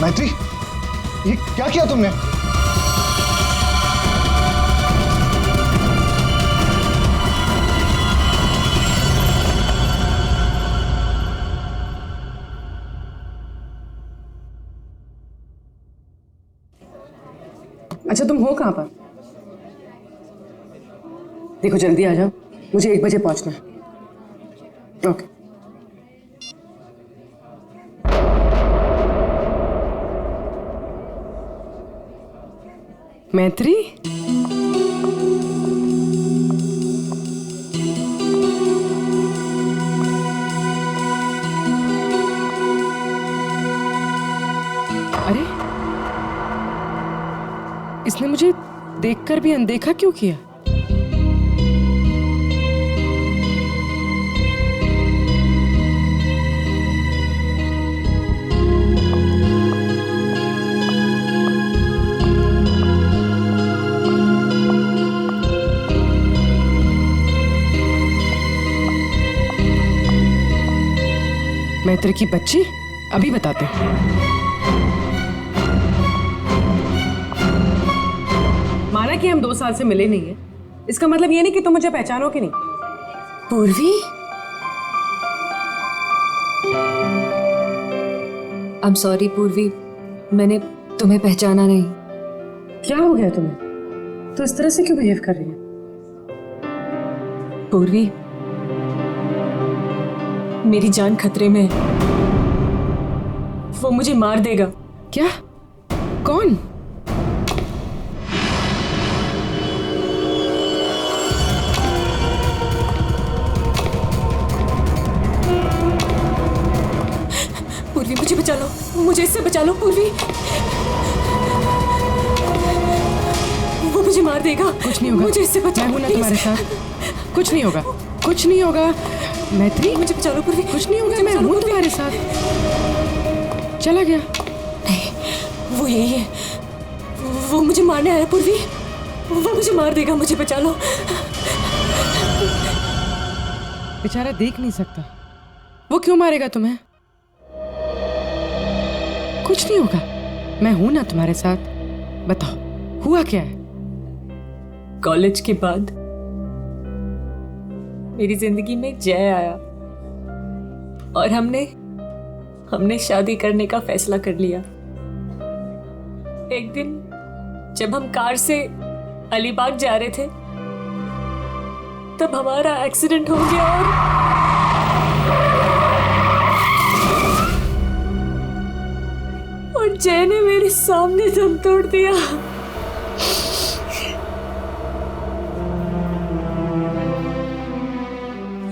मैत्री, ये क्या किया तुमने? अच्छा, तुम हो कहाँ पर? देखो जल्दी आ जाओ, मुझे 1 बजे पहुंचना है। ओके। मैत्री, अरे इसने मुझे देखकर भी अनदेखा क्यों किया? मैत्री की बच्ची, अभी बताते हैं। माना कि हम 2 साल से मिले नहीं है, इसका मतलब ये नहीं कि तुम मुझे पहचानो कि नहीं। पूर्वी, आई एम सॉरी पूर्वी, मैंने तुम्हें पहचाना नहीं। क्या हो गया तुम्हें? तो इस तरह से क्यों बिहेव कर रही है? पूर्वी, मेरी जान खतरे में है। वो मुझे मार देगा। क्या? कौन? पूर्वी, मुझे बचा लो, मुझे इससे बचा लो पूर्वी। वो मुझे मार देगा। कुछ नहीं होगा, मुझे इससे बचा लो। मैं हूं ना तुम्हारे साथ। कुछ नहीं होगा, कुछ नहीं होगा। मैत्री, मुझे बचा लो पूर्वी। कुछ नहीं होगा, मैं हूं तुम्हारे साथ। चला गया? नहीं, वो यही है। वो मुझे मारने आया पूर्वी। वो मुझे मार देगा, मुझे बचा लो। बेचारा देख नहीं सकता, वो क्यों मारेगा तुम्हें? कुछ नहीं होगा, मैं हूं ना तुम्हारे साथ। बताओ, हुआ क्या है? कॉलेज के बाद मेरी जिंदगी में जय आया और हमने शादी करने का फैसला कर लिया। एक दिन जब हम कार से अलीबाग जा रहे थे तब हमारा एक्सीडेंट हो गया और जय ने मेरे सामने दम तोड़ दिया।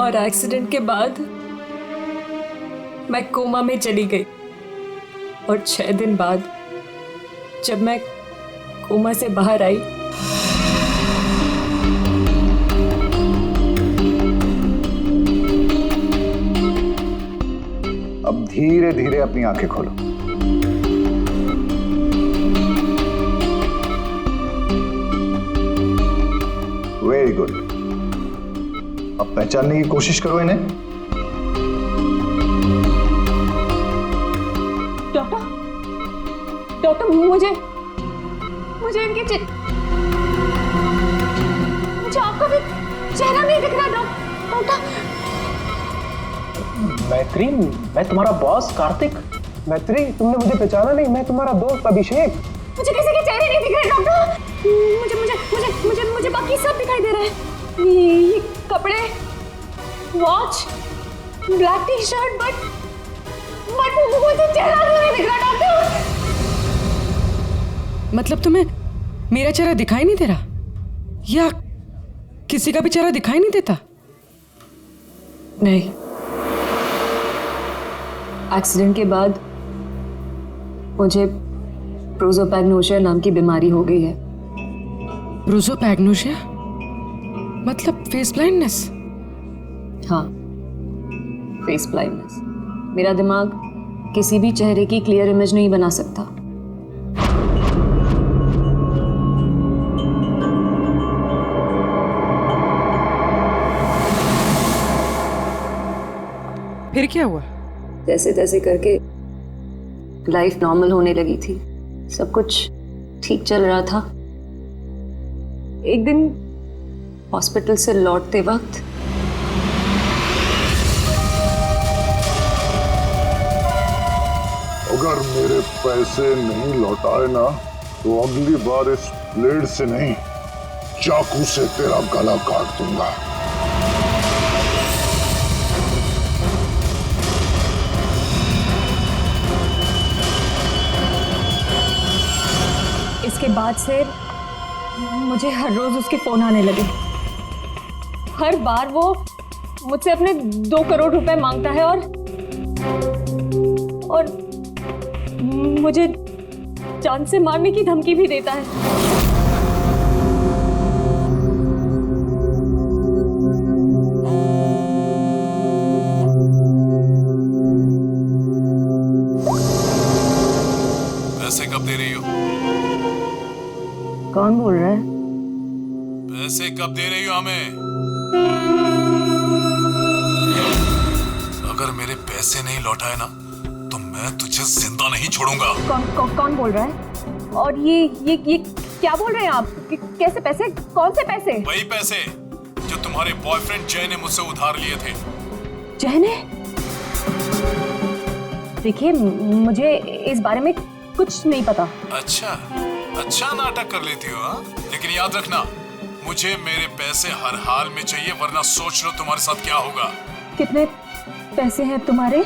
और एक्सीडेंट के बाद मैं कोमा में चली गई और 6 दिन बाद जब मैं कोमा से बाहर आई अब धीरे धीरे अपनी आंखें खोलो। Very good. अब पहचानने की कोशिश करो इन्हें। डॉक्टर मुझे इनके मुझे आपका भी चेहरा नहीं दिख रहा डॉक्टर। मैत्री, मैं तुम्हारा बॉस कार्तिक। मैत्री, तुमने मुझे पहचाना नहीं? मैं तुम्हारा दोस्त अभिषेक। मुझे किसी के चेहरे नहीं दिख रहे डॉक्टर। मुझे मुझे मुझे मुझे मुझे बाकी सब दिखाई दे रहा है। ये कपड़े, watch, black T shirt, but मुझे चेहरा नहीं दिख रहा डॉक्टर। मतलब तुम्हें मेरा चेहरा दिखाई नहीं दे रहा या किसी का भी चेहरा दिखाई नहीं देता? नहीं, एक्सीडेंट के बाद मुझे प्रोसोपैग्नोसिया नाम की बीमारी हो गई है। प्रोसोपैग्नोसिया मतलब फेस ब्लाइंडनेस? हाँ, फेस ब्लाइंडनेस। मेरा दिमाग किसी भी चेहरे की क्लियर इमेज नहीं बना सकता। फिर क्या हुआ? जैसे तैसे करके लाइफ नॉर्मल होने लगी थी, सब कुछ ठीक चल रहा था। एक दिन हॉस्पिटल से लौटते वक्त अगर मेरे पैसे नहीं लौटाए ना तो अगली बार इस ब्लेड से नहीं, चाकू से तेरा गला काट दूंगा। इसके बाद से मुझे हर रोज उसके फोन आने लगे। हर बार वो मुझसे अपने 2 करोड़ रुपए मांगता है और मुझे जान से मारने की धमकी भी देता है। पैसे कब दे रही हो? कौन बोल रहा है? पैसे कब दे रही हो हमें? अगर मेरे पैसे नहीं लौटाए ना तो मैं तुझे जिंदा नहीं छोड़ूंगा। कौन बोल रहा है? और ये क्या बोल रहे हैं आप? कैसे पैसे? कौन से पैसे? वही पैसे जो तुम्हारे बॉयफ्रेंड जय ने मुझसे उधार लिए थे। जय ने? देखिए, मुझे इस बारे में कुछ नहीं पता। अच्छा नाटक कर लेती हो हाँ? लेकिन याद रखना, मुझे मेरे पैसे हर हाल में चाहिए, वरना सोच लो तुम्हारे साथ क्या होगा। कितने पैसे हैं तुम्हारे?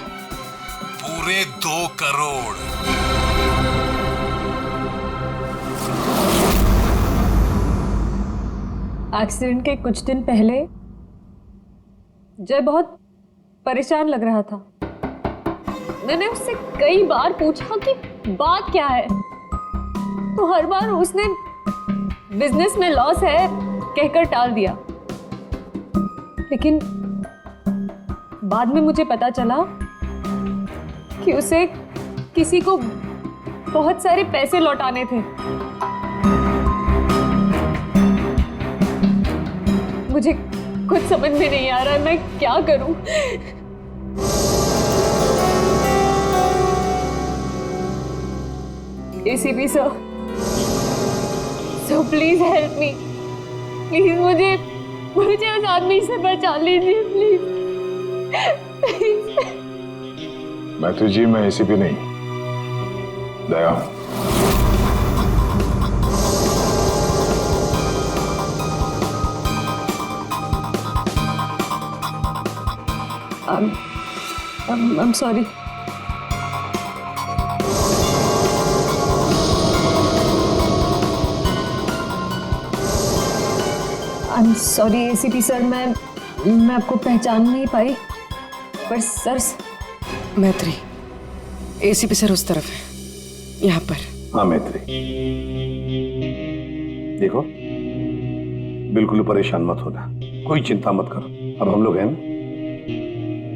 पूरे 2 करोड़। एक्सीडेंट के कुछ दिन पहले जय बहुत परेशान लग रहा था। मैंने उससे कई बार पूछा कि बात क्या है, तो हर बार उसने बिजनेस में लॉस है कहकर टाल दिया। लेकिन बाद में मुझे पता चला कि उसे किसी को बहुत सारे पैसे लौटाने थे। मुझे कुछ समझ में नहीं आ रहा है, मैं क्या करूं? ACP sir, so please help me. Please मुझे मुझे उस आदमी से पहचान लीजिए प्लीज। मैत्री जी, मैं एसीपी नहीं, दया हूं। I'm sorry. I'm sorry ACP sir, मैं आपको पहचान नहीं पाई, पर सर मैत्री, एसीपी सर उस तरफ है, यहाँ पर। हाँ मैत्री, देखो बिल्कुल परेशान मत होना, कोई चिंता मत करो। अब हम लोग हैं ना,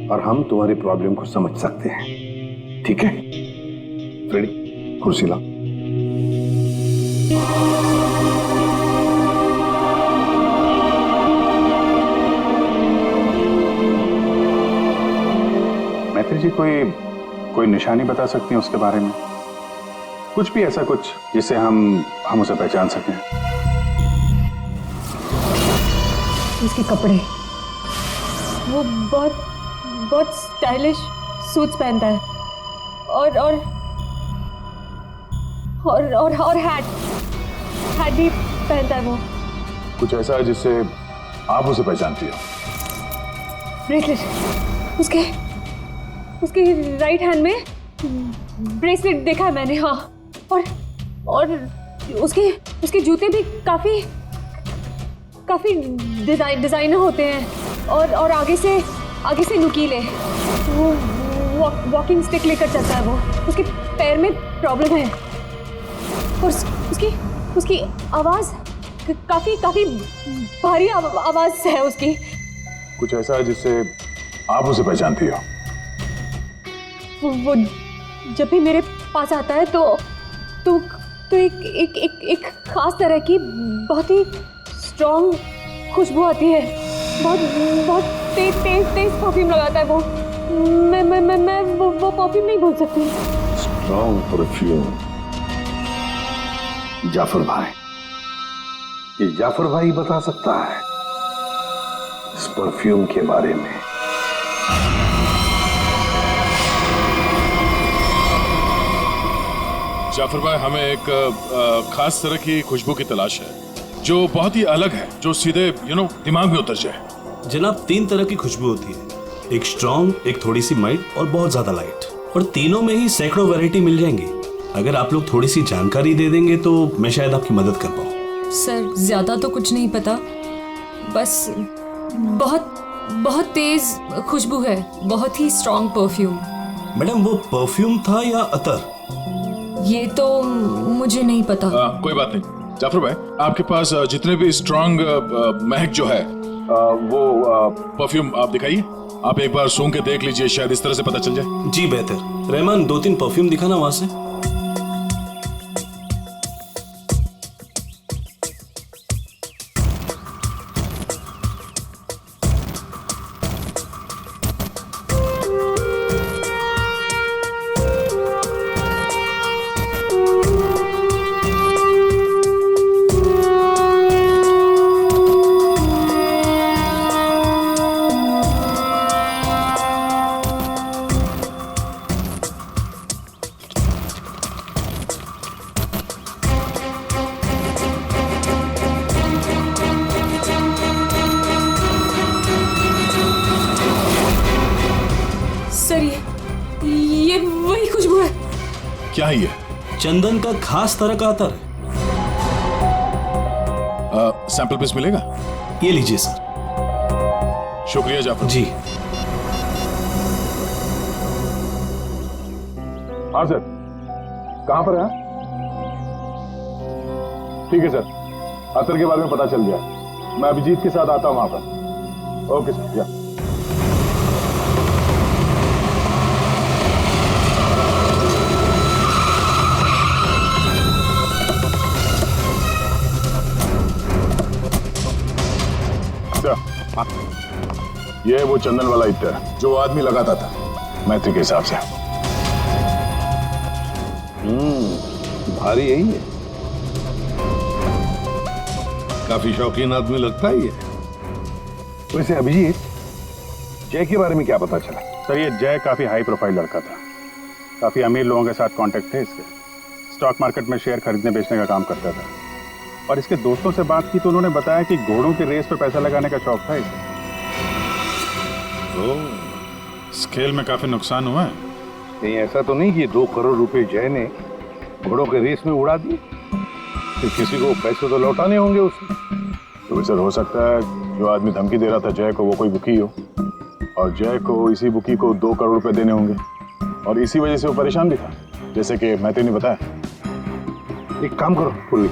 और हम तुम्हारी प्रॉब्लम को समझ सकते हैं, ठीक है? रेडी, कुर्सी लाओ। मैत्री जी, कोई निशानी बता सकती हैं उसके बारे में? कुछ भी ऐसा कुछ जिससे हम उसे पहचान सकें। उसके कपड़े, वो बहुत स्टाइलिश सूट्स पहनता है, और हैट भी पहनता है वो। कुछ ऐसा है जिससे आप उसे पहचानती हो? ब्रेसलेट, उसके राइट हैंड में ब्रेसलेट देखा है मैंने, हाँ। और उसके जूते भी काफी डिजाइनर होते हैं, और आगे से नुकीले। वो वॉकिंग स्टिक लेकर चलता है वो। उसके पैर में प्रॉब्लम है, और उसकी आवाज काफी भारी आवाज है उसकी। कुछ ऐसा है जिससे आप उसे पहचानती हो? वो जब भी मेरे पास आता है तो एक खास तरह की बहुत ही स्ट्रॉन्ग खुशबू आती है। बहुत तेज परफ्यूम लगाता है वो। मैं वो परफ्यूम नहीं भूल सकती। Strong perfume. जाफर भाई, ये जाफर भाई बता सकता है इस परफ्यूम के बारे में। जाफर भाई, हमें एक खास तरह की खुशबू की तलाश है जो बहुत ही अलग है, जो सीधे दिमाग में उतर जाए। जनाब, 3 तरह की खुशबू होती है, एक स्ट्रॉन्ग, एक थोड़ी सी माइल्ड और बहुत ज्यादा लाइट। और तीनों में ही सैकड़ों वैरायटी मिल जाएंगी। अगर आप लोग थोड़ी सी जानकारी दे देंगे तो मैं शायद आपकी मदद कर पाऊँ। सर, ज्यादा तो कुछ नहीं पता, बस बहुत तेज खुशबू है, बहुत ही स्ट्रॉन्ग परफ्यूम। मैडम, वो परफ्यूम था या अतर? ये तो मुझे नहीं पता। कोई बात नहीं जाफर भाई, आपके पास जितने भी स्ट्रॉन्ग महक जो है वो परफ्यूम आप दिखाइए। आप एक बार सूंघ के देख लीजिए, शायद इस तरह से पता चल जाए। जी बेहतर। रहमान, 2-3 परफ्यूम दिखाना वहां से। ये वही खुशबू है। क्या है ये? चंदन का खास तरह का अतर है। सैंपल पीस मिलेगा? ये लीजिए सर। शुक्रिया जाफर जी। हाँ सर, कहाँ पर है? ठीक है सर, अतर के बारे में पता चल गया। मैं अभिजीत के साथ आता हूँ वहां पर। ओके सर, या ये वो चंदन वाला इत्र जो आदमी लगाता था मैत्री के हिसाब से। भारी यही है। काफी शौकीन आदमी लगता है ये। वैसे अभिजीत, जय के बारे में क्या पता चला? सर ये जय काफी हाई प्रोफाइल लड़का था, काफी अमीर लोगों के साथ कांटेक्ट थे इसके, स्टॉक मार्केट में शेयर खरीदने बेचने का काम करता था। और इसके दोस्तों से बात की तो उन्होंने बताया कि घोड़ों की रेस पर पैसा लगाने का शौक था इसे। इस खेल में काफी नुकसान हुआ है। नहीं, ऐसा तो नहीं कि 2 करोड़ रुपए जय ने घोड़ों के रेस में उड़ा दिए? फिर किसी को पैसे तो लौटाने होंगे उसने। तो सर हो सकता है जो आदमी धमकी दे रहा था जय को वो कोई बुकी हो, और जय को इसी बुकी को 2 करोड़ रुपए देने होंगे, और इसी वजह से वो परेशान भी था, जैसे कि मैत्री ने बताया। एक काम करो पूर्वी,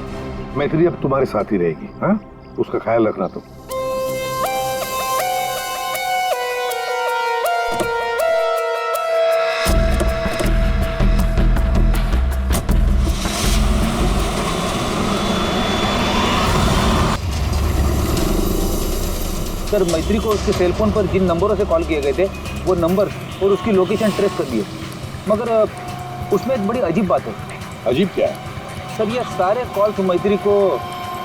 मैत्री अब तुम्हारे साथ ही रहेगी, हाँ? उसका ख्याल रखना तुम। सर मैत्री को उसके सेल फोन पर जिन नंबरों से कॉल किए गए थे वो नंबर और उसकी लोकेशन ट्रेस कर दिए, मगर उसमें एक बड़ी अजीब बात है। अजीब क्या है? सर ये सारे कॉल्स मैत्री को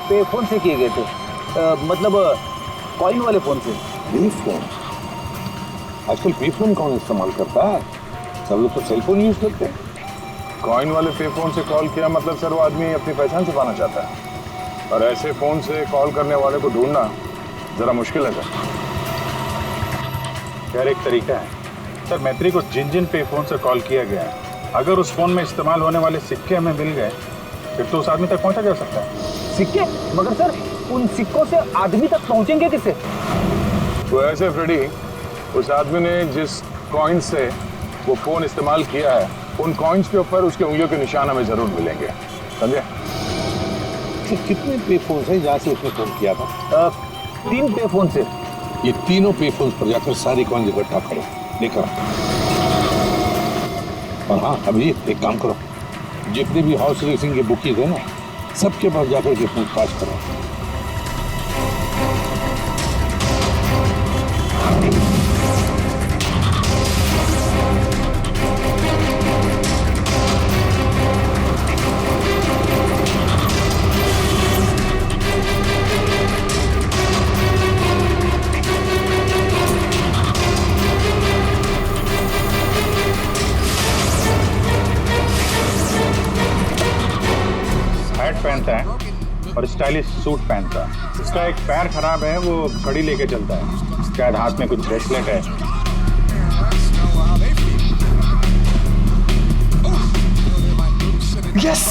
पे फोन से किए गए थे, मतलब कॉइन वाले फोन से। पे फोन? आजकल पे फोन कौन इस्तेमाल करता है? सब लोग तो सेल फोन यूज करते हैं। कॉइन वाले पे फोन से कॉल किया मतलब सर वो आदमी अपनी पहचान छुपाना चाहता है, और ऐसे फोन से कॉल करने वाले को ढूंढना जरा मुश्किल है सर। खैर एक तरीका है सर, मैत्री को जिन जिन पे फोन से कॉल किया गया है, अगर उस फोन में इस्तेमाल होने वाले सिक्के हमें मिल गए फिर तो उस आदमी तक पहुंचा जा सकता है। सिक्के? मगर सर उन सिक्कों से आदमी तक पहुंचेंगे किससे? तो ऐसे फ्रेडी, उस आदमी ने जिस कॉइन से वो फोन इस्तेमाल किया है उन कॉइन्स के ऊपर उसके उंगलियों के निशान हमें जरूर मिलेंगे, समझे? कितने पे फोन है जहाँ से उसने फोन किया था? 3 पे फोन से। ये तीनों पे फोन पर जाकर सारी कॉइन इकट्ठा करो, लेकर आओ। और हाँ अभिजीत, एक काम करो, जितने भी हॉर्स रेसिंग के बुकीज है ना, सबके पास जाकर के पूछताछ करो। पहनता है और स्टाइलिश सूट पहनता है। इसका एक पैर खराब है, वो घड़ी लेके चलता है, शायद हाथ में कुछ ब्रेसलेट है। यस!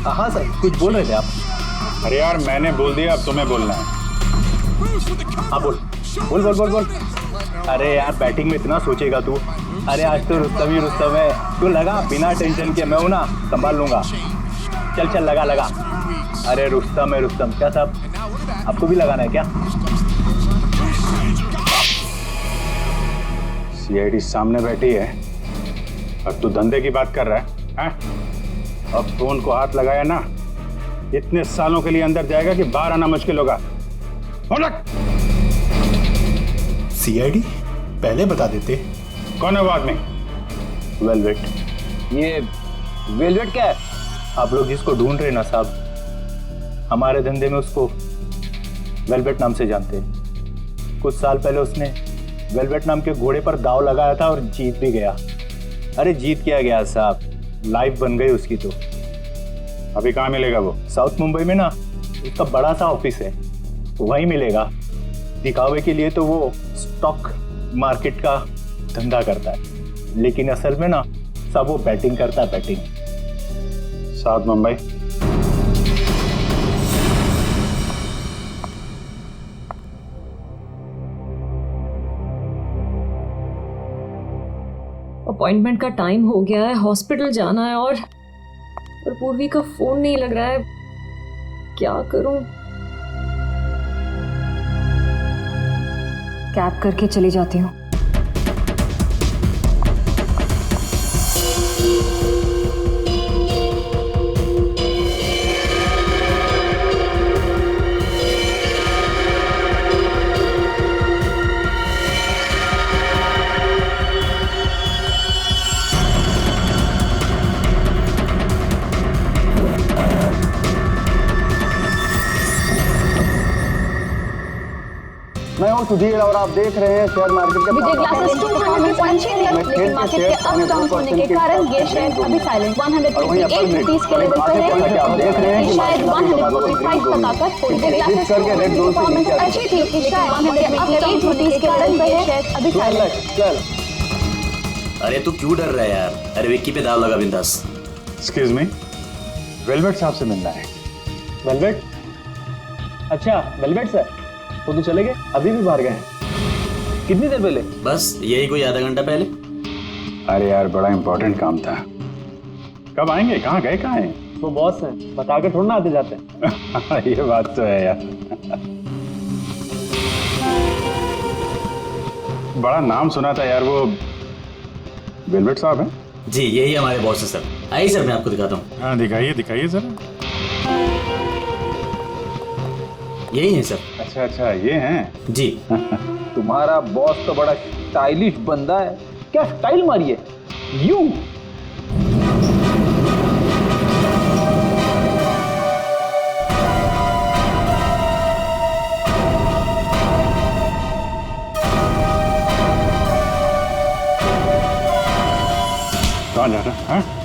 हाँ सर, कुछ बोल रहे थे आप? अरे यार मैंने बोल दिया, अब तुम्हें बोलना है। हाँ बोल बोल बोल बोल बोल। अरे यार बैटिंग में इतना सोचेगा तू? अरे आज तो रुस्तम ही रुस्तम है, तू लगा बिना टेंशन के, मैं हूं ना, संभाल लूंगा। चल चल लगा लगा। अरे रुस्तम है रुस्तम। क्या साहब आपको भी लगाना है क्या? सीआईडी सामने बैठी है अब तू धंधे की बात कर रहा है, हैं? अब फोन को हाथ लगाया ना, इतने सालों के लिए अंदर जाएगा कि बाहर आना मुश्किल होगा। सीआईडी पहले बता देते। कौन है वो आदमी? वेलवेट। ये वेलवेट क्या है? आप लोग जिसको ढूंढ रहे ना साहब, हमारे धंधे में उसको वेलवेट नाम से जानते हैं। कुछ साल पहले उसने वेलवेट नाम के घोड़े पर दांव लगाया था और जीत भी गया। अरे जीत क्या गया साहब, लाइफ बन गई उसकी। तो अभी कहाँ मिलेगा वो? साउथ मुंबई में ना उसका बड़ा सा ऑफिस है, वहीं मिलेगा। दिखावे के लिए तो वो स्टॉक मार्केट का धंधा करता है, लेकिन असल में ना सब वो बैटिंग करता है, बैटिंग। साउथ मुंबई? अपॉइंटमेंट का टाइम हो गया है, हॉस्पिटल जाना है और पूर्वी का फोन नहीं लग रहा है, क्या करूं? कैब करके चली जाती हूँ। मैं हूँ सुधीर और आप देख रहे हैं शेयर मार्केट के विजय ग्लासेस 200.8 है, लेकिन मार्केट के अप डाउन होने के कारण ये शेयर अभी साइलेंट 158 रुपीस के लेवल पर है। आप देख रहे हैं कि शायद 145 बताकर विजय ग्लासेस करके रेड जोन से परफॉर्मेंस अच्छी थी, लेकिन 158 रुपीस के लेवल पर ये शेयर अभी साइलेंट। चल अरे तू क्यों डर रहा है यार? अरे विक्की पे दाव लगा बिंदास। एक्सक्यूज मी, वेलवेट साहब से मिलना है। वेलवेट? अच्छा वेलवेट सर, वो तो चले गए, अभी भी बाहर गए हैं। कितनी देर पहले? बस यही कोई आधा घंटा पहले। अरे यार बड़ा इंपॉर्टेंट काम था। कब आएंगे? कहाँ गए? कहाँ हैं? वो बॉस हैं, बता के थोड़ा ना आते जाते हैं। ये बात तो है यार। बड़ा नाम सुना था यार, वो वेलवेट साहब हैं? जी यही हमारे बॉस है सर। आइए सर मैं आपको दिखाता हूँ। हाँ दिखाइए दिखाइए सर। यही है सर। अच्छा अच्छा ये हैं? जी। तुम्हारा बॉस तो बड़ा स्टाइलिश बंदा है। क्या स्टाइल मारी है यू। कहाँ जा रहा है?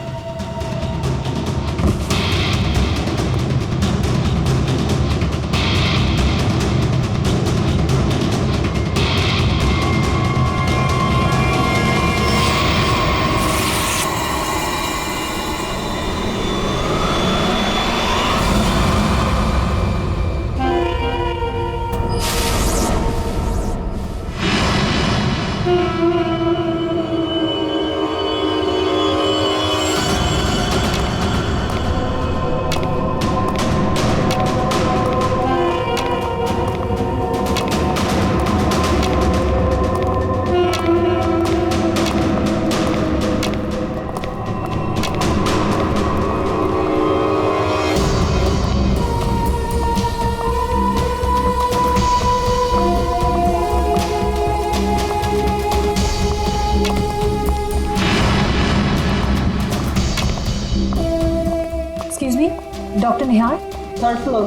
डॉक्टर निहार, थर्ड फ्लोर।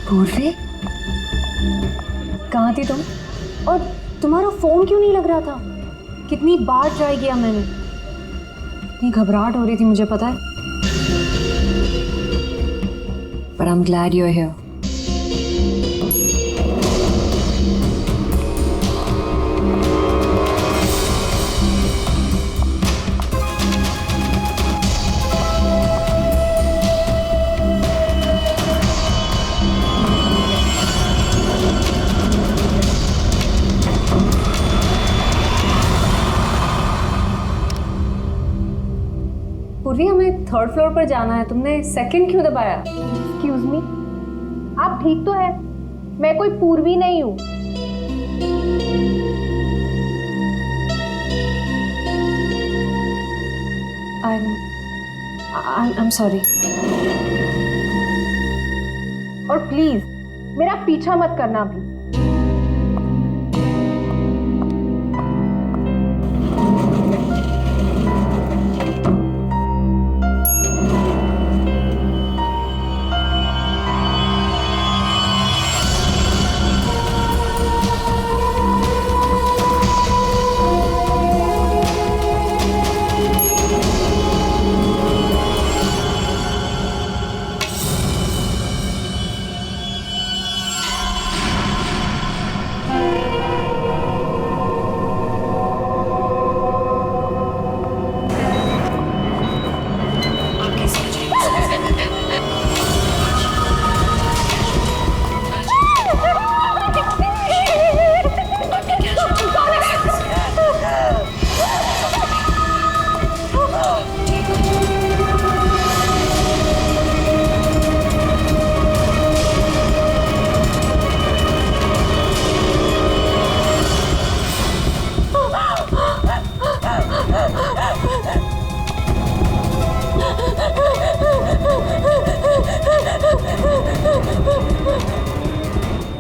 पूर्वी, कहाँ थी तुम? और तुम्हारा फोन क्यों नहीं लग रहा था? कितनी बार ट्राई किया मैंने। इतनी घबराहट हो रही थी, मुझे पता है। But I'm glad you're here. पूर्वी, हमें थर्ड फ्लोर पर जाना है। तुमने सेकंड क्यों दबाया? एक्सक्यूज मी, आप ठीक तो है? मैं कोई पूर्वी नहीं हूँ। I'm sorry. और प्लीज मेरा पीछा मत करना भी।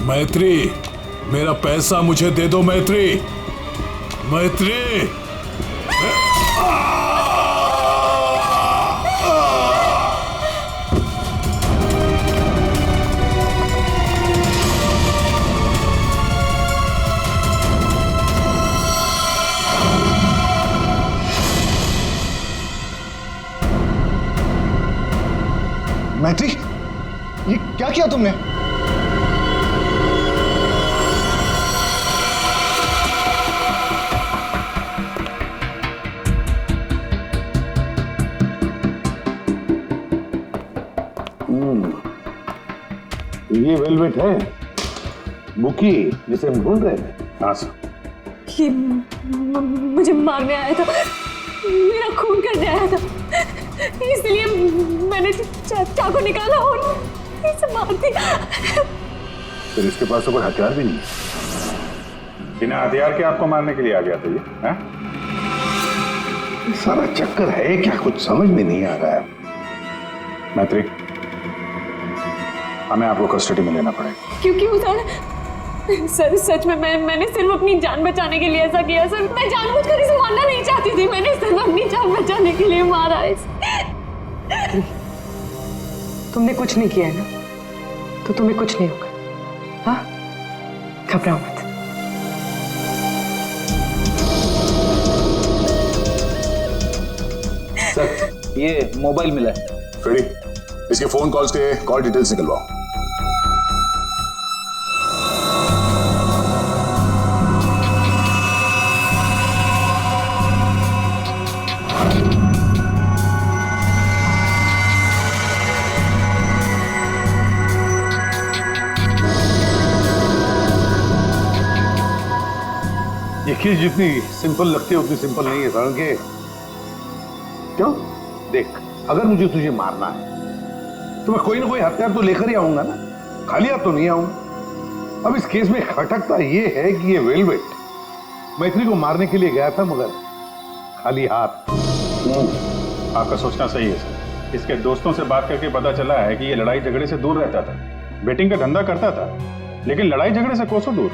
मैत्री, मेरा पैसा मुझे दे दो मैत्री। मैत्री मैत्री, ये क्या किया तुमने? ये वेलवेट है, बुकी जिसे हम ढूंढ रहे थे। हाँ सर। ये मुझे मारने आया था, मेरा खून करने आया था, इसलिए मैंने चाकू निकाला और इसे मार दिया। फिर इसके पास तो कोई हथियार भी नहीं है। बिना हथियार के आपको मारने के लिए आ गया था ये, हैं? सारा चक्कर है क्या, कुछ समझ में नहीं आ रहा है। मैत्री, हमें आपको कस्टडी में लेना पड़ेगा। क्यों सर? सच में मैंने सिर्फ अपनी जान बचाने के लिए ऐसा किया सर। मैं जानबूझकर इसे मारना नहीं चाहती थी, मैंने सिर्फ अपनी जान बचाने के लिए मारा इसे। तुमने कुछ नहीं किया है ना, तो तुम्हें कुछ नहीं होगा। हाँ, घबराओ मत। सर, ये मोबाइल मिला है। फ्रेडी, इसके फोन कॉल्स के कॉल डिटेल्स निकलवाओ। ये केस जितनी सिंपल लगती है उतनी सिंपल नहीं है सारण के। क्यों? देख, अगर मुझे तुझे मारना है तो मैं कोई ना कोई हथियार तो लेकर ही आऊंगा ना, खाली हाथ तो नहीं आऊंगा। अब इस केस में खटकता ये है कि ये वेलवेट मैत्री को मारने के लिए गया था मगर खाली हाथ। आपका सोचना सही है सर। इसके दोस्तों से बात करके पता चला है कि ये लड़ाई झगड़े से दूर रहता था, बेटिंग का धंधा करता था, लेकिन लड़ाई झगड़े से कोसों दूर।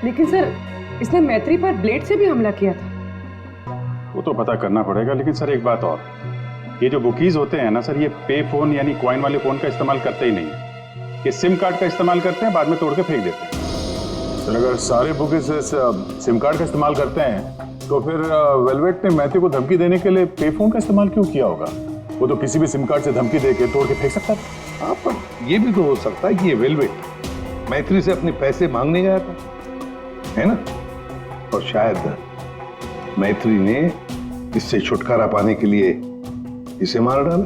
लेकिन सर, इसने मैत्री पर ब्लेड से भी हमला किया था। वो तो पता करना पड़ेगा। लेकिन सर एक बात और, ये जो बुकीज होते हैं ना सर, ये पे फोन यानी कॉइन वाले फोन का इस्तेमाल करते ही नहीं है। ये सिम कार्ड का इस्तेमाल करते हैं, बाद में तोड़ के फेंक देते हैं। सर अगर सारे बुकीज सिम कार्ड का इस्तेमाल करते हैं तो फिर वेलवेट ने मैथ्यू को धमकी देने के लिए पे फोन का इस्तेमाल क्यों किया होगा? वो तो किसी भी सिम कार्ड से धमकी देके तोड़ के फेंक सकता था। हाँ, पर ये भी तो हो सकता है कि ये वेलवेट मैत्री से अपने पैसे मांगने गया था, है ना? और शायद मैत्री ने इससे छुटकारा पाने के लिए इसे मार डाला।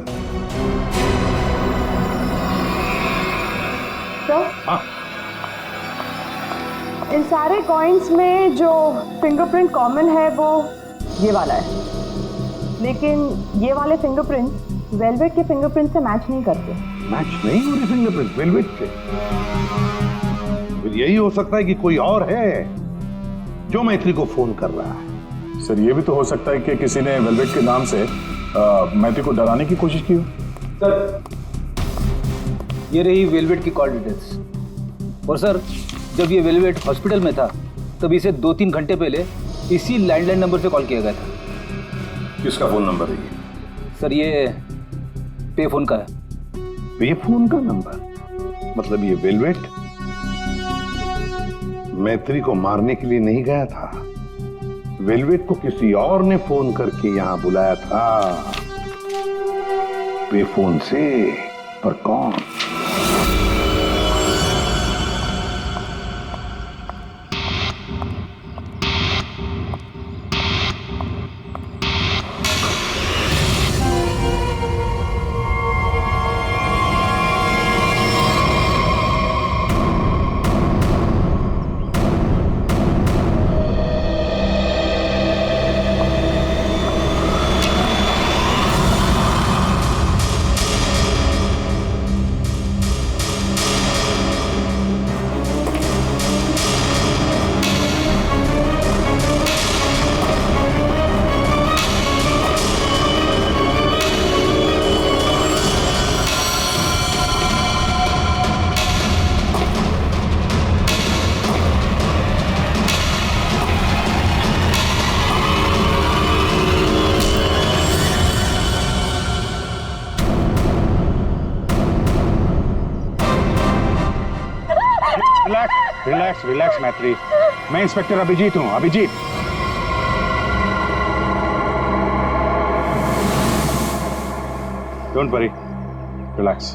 तो हाँ, इन सारे कॉइन्स में जो फिंगरप्रिंट कॉमन है वो ये वाला है, लेकिन ये वाले फिंगरप्रिंट वेलवेट के फिंगरप्रिंट से मैच नहीं करते। मैच नहीं हो रही फिंगरप्रिंट वेलवेट से? फिर यही हो सकता है कि कोई और है जो मैत्री को फोन कर रहा है। सर ये भी तो हो सकता है कि किसी ने वेलवेट के नाम से मैथ्यू को डराने की कोशिश की हो। सर, ये रही वेलवेट की कॉल डिटेल्स। और सर, जब ये वेलवेट हॉस्पिटल में था तब इसे 2-3 घंटे पहले इसी लैंडलाइन नंबर से कॉल किया गया था। किसका फोन नंबर है ये? सर ये पे फोन का है। पे फोन का नंबर? मतलब ये वेलवेट मैत्री को मारने के लिए नहीं गया था, वेलवेट को किसी और ने फोन करके यहां बुलाया था पे फोन से। पर कौन? रिलैक्स रिलैक्स रिलैक्स मैत्री, मैं इंस्पेक्टर अभिजीत हूँ, अभिजीत। Don't worry, relax.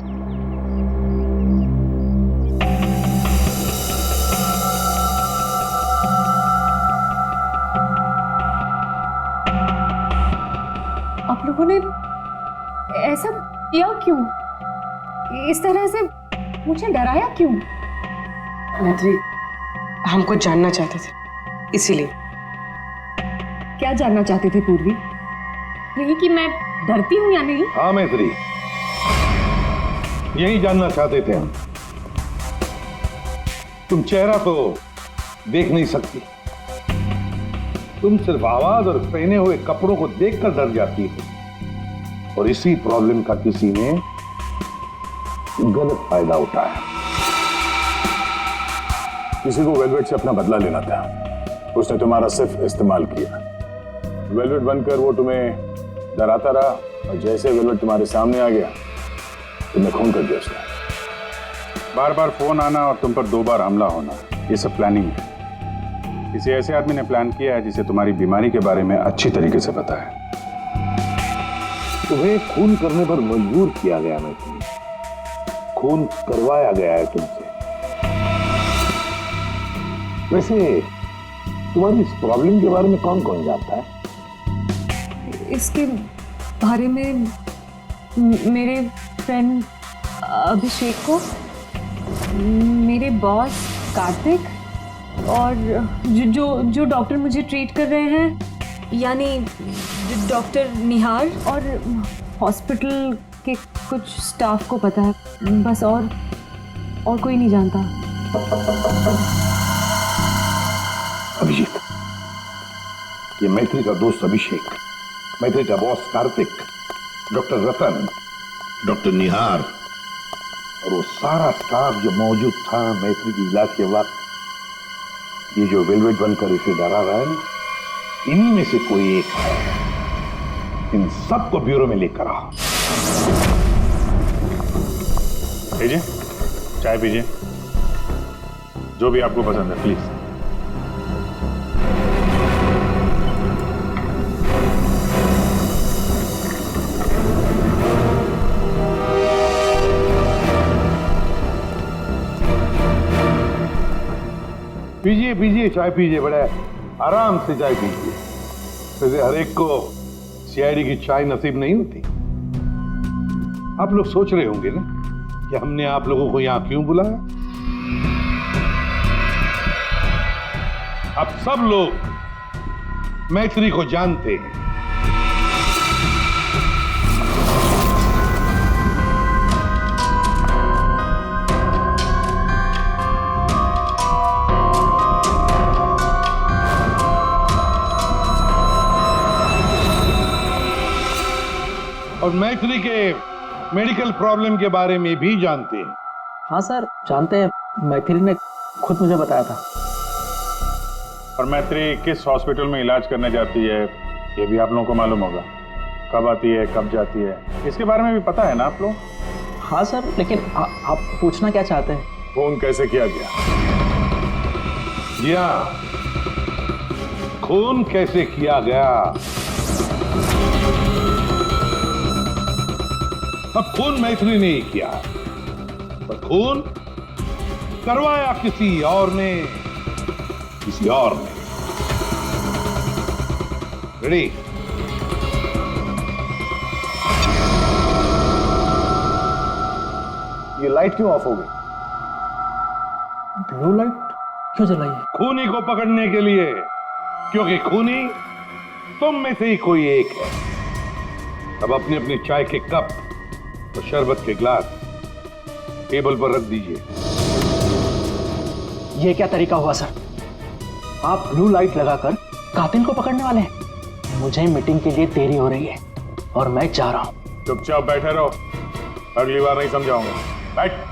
आप लोगों ने ऐसा किया क्यों? इस तरह से मुझे डराया क्यों? मैत्री, हम कुछ जानना चाहते थे, इसीलिए। क्या जानना चाहते थे पूर्वी? यही कि मैं डरती हूँ या नहीं? हाँ मैत्री, यही जानना चाहते थे हम। तुम चेहरा तो देख नहीं सकती, तुम सिर्फ आवाज और पहने हुए कपड़ों को देखकर डर जाती हो, और इसी प्रॉब्लम का किसी ने गलत फायदा उठाया। किसी को वेलवेट से अपना बदला लेना था, उसने तुम्हारा सिर्फ इस्तेमाल किया। वेलवेट बनकर वो तुम्हें डराता रहा, और जैसे वेलवेट तुम्हारे सामने आ गया, तुमने खून कर दिया उसका। बार बार फोन आना और तुम पर 2 बार हमला होना, ये सब प्लानिंग है। किसी ऐसे आदमी ने प्लान किया है जिसे तुम्हारी बीमारी के बारे में अच्छी तरीके से पता है। तुम्हें खून करने पर मजबूर किया गया मैत्री, खून करवाया गया है तुमसे। वैसे तुम्हारी इस प्रॉब्लम के बारे में कौन कौन जानता है? इसके बारे में मेरे फ्रेंड अभिषेक को, मेरे बॉस कार्तिक, और जो डॉक्टर मुझे ट्रीट कर रहे हैं, यानी डॉक्टर निहार, और हॉस्पिटल के कुछ स्टाफ को पता है बस, और कोई नहीं जानता। अभिजीत, ये मैत्री का दोस्त अभिषेक, मैत्री का बॉस कार्तिक, डॉक्टर रतन, डॉक्टर निहार, और वो सारा स्टाफ जो मौजूद था मैत्री के इलाज के वक्त, ये जो वेलवेट बनकर इसे डरा रहा है ना, इन्हीं में से कोई एक है। इन सबको ब्यूरो में लेकर आओ। लीजिए, चाय पीजिए, जो भी आपको पसंद है, प्लीज। पीजिए पीजिए, चाय पीजिए, बड़ा आराम से चाय पीजिए। वैसे हर एक को सीआईडी की चाय नसीब नहीं होती। आप लोग सोच रहे होंगे ना कि हमने आप लोगों को यहां क्यों बुलाया। आप सब लोग मैत्री को जानते हैं। और मैत्री के मेडिकल प्रॉब्लम के बारे में भी जानते हैं। हाँ सर, जानते हैं, मैत्री ने खुद मुझे बताया था। और मैत्री किस हॉस्पिटल में इलाज करने जाती है, ये भी आप लोगों को मालूम होगा। कब आती है, कब जाती है, इसके बारे में भी पता है ना आप लोग? हाँ सर, लेकिन आप पूछना क्या चाहते हैं? फोन कैसे किया गया? जी हाँ, खून कैसे किया गया। अब खून मैत्री ने ही किया, पर खून करवाया किसी और ने, किसी और ने। रेडी? ये लाइट क्यों ऑफ हो गई? ब्लू लाइट क्यों जलाई है? खूनी को पकड़ने के लिए, क्योंकि खूनी तुम में से ही कोई एक है। अब अपनी अपनी चाय के कप और शरबत के ग्लास टेबल पर रख दीजिए। ये क्या तरीका हुआ सर? आप ब्लू लाइट लगाकर कातिल को पकड़ने वाले हैं? मुझे मीटिंग के लिए देरी हो रही है और मैं जा रहा हूं। चुपचाप बैठे रहो, अगली बार नहीं समझाऊंगा। बैठ।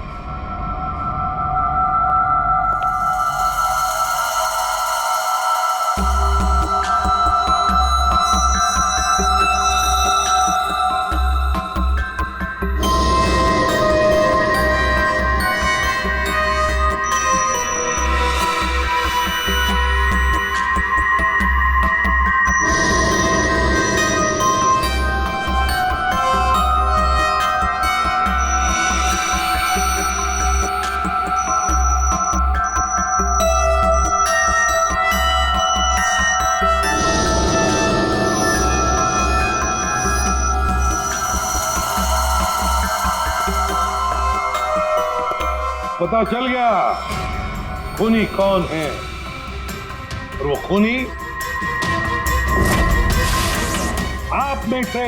पता चल गया खूनी कौन है, और वो खूनी आप में से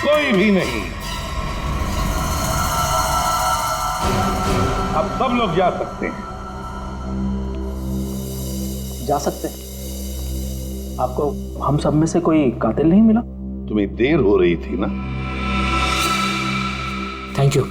कोई भी नहीं। अब सब लोग जा सकते हैं। जा सकते हैं? आपको हम सब में से कोई कातिल नहीं मिला? तुम्हें देर हो रही थी ना। Thank you.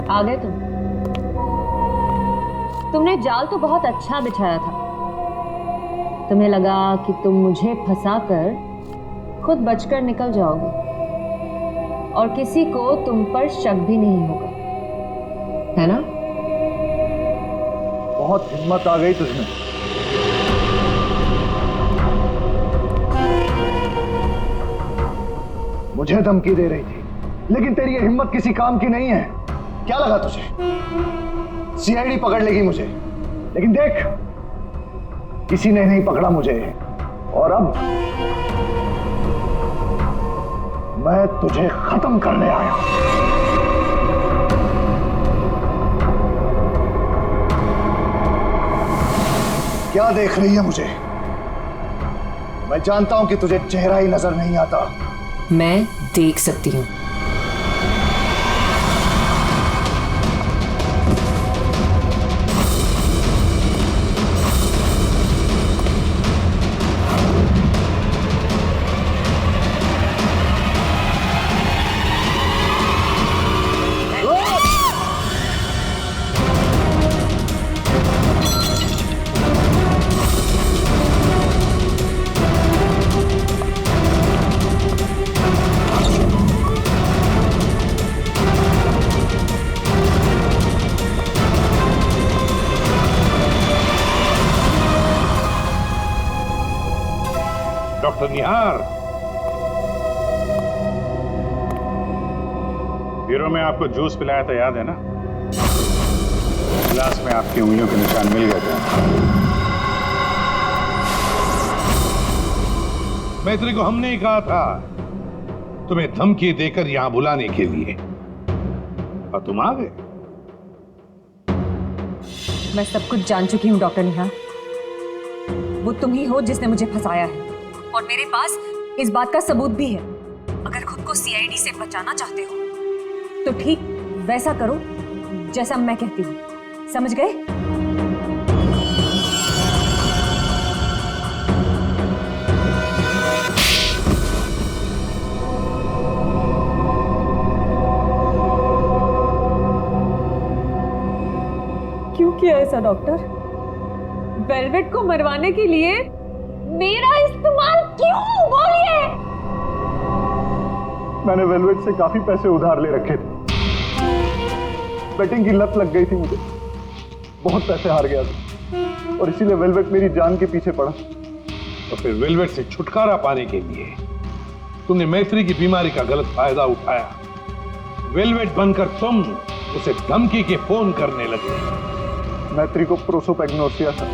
आ गए तुमने जाल तो बहुत अच्छा बिछाया था। तुम्हें लगा कि तुम मुझे फंसाकर खुद बचकर निकल जाओगे और किसी को तुम पर शक भी नहीं होगा, है ना? बहुत हिम्मत आ गई तुझमें। मुझे धमकी दे रही थी, लेकिन तेरी ये हिम्मत किसी काम की नहीं है। क्या लगा तुझे सीआईडी पकड़ लेगी मुझे? लेकिन देख, किसी ने नहीं पकड़ा मुझे, और अब मैं तुझे खत्म करने आया हूं। क्या देख रही है मुझे? मैं जानता हूं कि तुझे चेहरा ही नजर नहीं आता। मैं देख सकती हूँ। डॉक्टर निहार, ब्यूरो में आपको जूस पिलाया था, याद है ना? गिलास में आपकी उंगलियों के निशान मिल गए थे। मैत्री को हमने ही कहा था तुम्हें धमकी देकर यहां बुलाने के लिए, और तुम आ गए। मैं सब कुछ जान चुकी हूँ डॉक्टर निहार। वो तुम ही हो जिसने मुझे फंसाया है, और मेरे पास इस बात का सबूत भी है। अगर खुद को सीआईडी से बचाना चाहते हो तो ठीक वैसा करो जैसा मैं कहती हूँ, समझ गए? क्यों किया ऐसा डॉक्टर? वेलवेट को मरवाने के लिए मेरा इस्तेमाल क्यों? बोलिए। मैंने वेलवेट से काफी पैसे उधार ले रखे थे। बेटिंग की लत लग गई थी मुझे, बहुत पैसे हार गया था, और इसीलिए वेलवेट मेरी जान के पीछे पड़ा। तो फिर वेलवेट से छुटकारा पाने के लिए तुमने मैत्री की बीमारी का गलत फायदा उठाया। वेलवेट बनकर तुम उसे धमकी के फोन करने लगे। मैत्री को प्रोसोपैग्नोसिया था,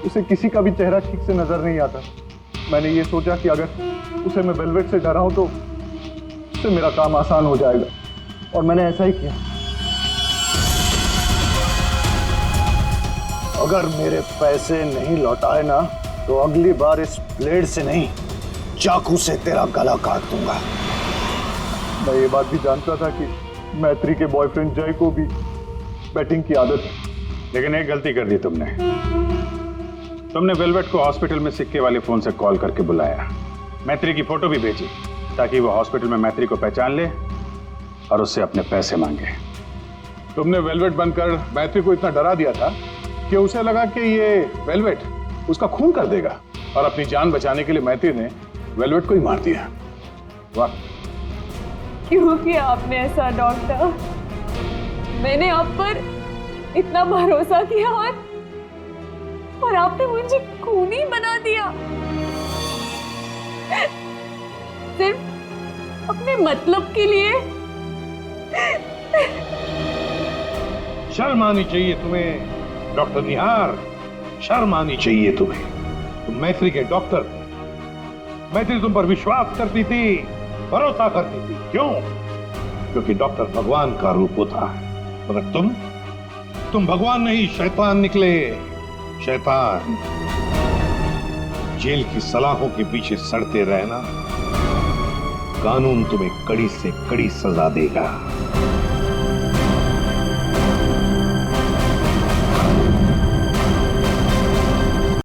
उसे किसी का भी चेहरा ठीक से नजर नहीं आता। मैंने ये सोचा कि अगर उसे मैं वेलवेट से डराऊं तो उससे मेरा काम आसान हो जाएगा, और मैंने ऐसा ही किया। अगर मेरे पैसे नहीं लौटाए ना, तो अगली बार इस ब्लेड से नहीं, चाकू से तेरा गला काट दूंगा। मैं ये बात भी जानता था कि मैत्री के बॉयफ्रेंड जय को भी बैटिंग की आदत है, लेकिन एक गलती कर दी तुमने वेलवेट को हॉस्पिटल में सिक्के वाले फोन से कॉल करके बुलाया, मैत्री की फोटो भी भेजी ताकि वो हॉस्पिटल में मैत्री को पहचान ले और उससे अपने पैसे मांगे। तुमने वेलवेट बनकर मैत्री को इतना डरा दिया था कि उसे लगा कि ये वेलवेट उसका खून कर देगा, और अपनी जान बचाने के लिए मैत्री ने वेलवेट को ही मार दिया। वाह, क्यों किया आपने ऐसा डॉक्टर? मैंने आप पर इतना भरोसा किया और आपने मुझे खूनी बना दिया, सिर्फ अपने मतलब के लिए। शर्म आनी चाहिए तुम्हें डॉक्टर निहार, शर्म आनी चाहिए तुम्हें। तुम मैत्री के डॉक्टर, मैत्री तुम पर विश्वास करती थी, भरोसा करती थी। क्यों? क्योंकि डॉक्टर भगवान का रूप होता है, मगर तुम भगवान नहीं, शैतान निकले। शैतान। जेल की सलाखों के पीछे सड़ते रहना, कानून तुम्हें कड़ी से कड़ी सजा देगा।